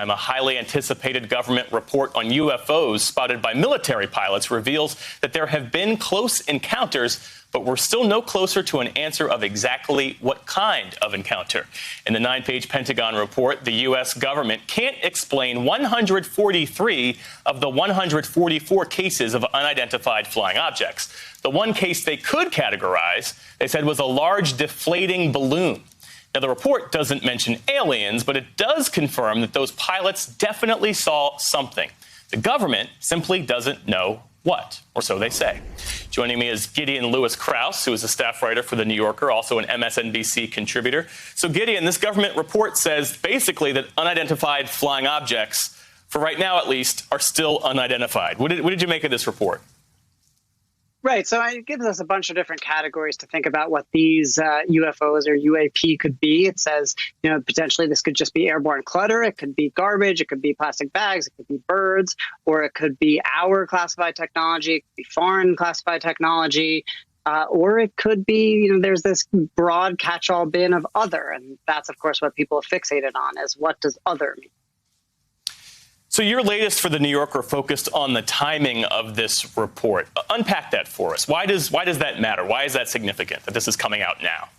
A highly anticipated government report on UFOs spotted by military pilots reveals that there have been close encounters, but we're still no closer to an answer of exactly what kind of encounter. In the 9-page Pentagon report, the U.S. government can't explain 143 of the 144 cases of unidentified flying objects. The one case they could categorize, they said, was a large deflating balloon. Now, the report doesn't mention aliens, but it does confirm that those pilots definitely saw something. The government simply doesn't know what, or so they say. Joining me is Gideon Lewis-Krause, who is a staff writer for The New Yorker, also an MSNBC contributor. So, Gideon, this government report says basically that unidentified flying objects, for right now at least, are still unidentified. What did you make of this report? Right. So it gives us a bunch of different categories to think about what these UFOs or UAP could be. It says, potentially this could just be airborne clutter. It could be garbage. It could be plastic bags. It could be birds, or it could be our classified technology. It could be foreign classified technology. Or it could be, there's this broad catch-all bin of other. And that's, of course, what people are fixated on is what does other mean? So your latest for The New Yorker focused on the timing of this report. Unpack that for us. Why does that matter? Why is that significant that this is coming out now?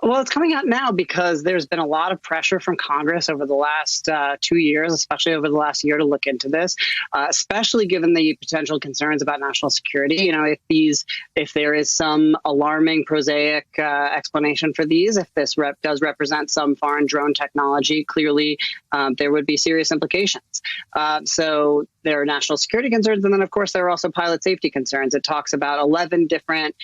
Well, it's coming out now because there's been a lot of pressure from Congress over the last 2 years, especially over the last year, to look into this, especially given the potential concerns about national security. If there is some alarming, prosaic explanation for these, if this does represent some foreign drone technology, clearly there would be serious implications. So there are national security concerns. And then, of course, there are also pilot safety concerns. It talks about 11 different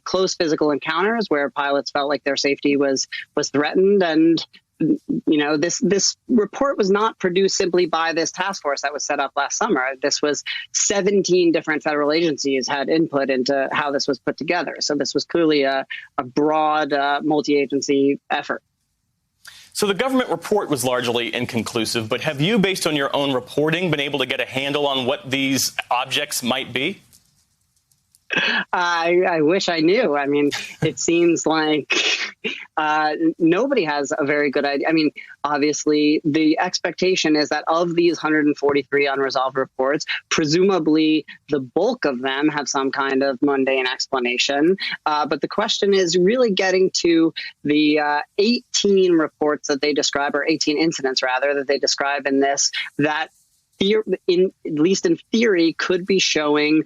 close physical encounters where pilots felt like their safety was threatened. And, this report was not produced simply by this task force that was set up last summer. This was 17 different federal agencies had input into how this was put together. So this was clearly a broad multi-agency effort. So the government report was largely inconclusive, but have you, based on your own reporting, been able to get a handle on what these objects might be? I wish I knew. I mean, it seems like nobody has a very good idea. I mean, obviously, the expectation is that of these 143 unresolved reports, presumably the bulk of them have some kind of mundane explanation. But the question is really getting to the 18 reports that they describe, or 18 incidents, rather, that they describe in this, that at least in theory, could be showing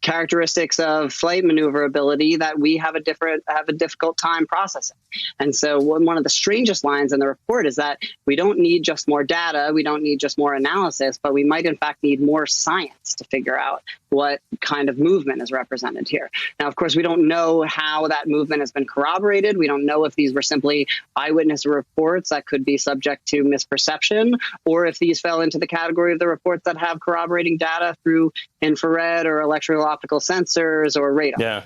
characteristics of flight maneuverability that we have a difficult time processing. And so one of the strangest lines in the report is that we don't need just more data, we don't need just more analysis, but we might in fact need more science to figure out what kind of movement is represented here. Now, of course, we don't know how that movement has been corroborated. We don't know if these were simply eyewitness reports that could be subject to misperception, or if these fell into the category of the reports that have corroborating data through infrared or electro-optical sensors or radar. Yeah.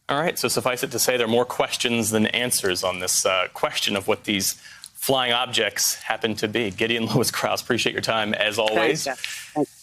All right. So suffice it to say, there are more questions than answers on this question of what these flying objects happen to be. Gideon Lewis-Krause, appreciate your time as always. Thanks, Jeff. Thanks.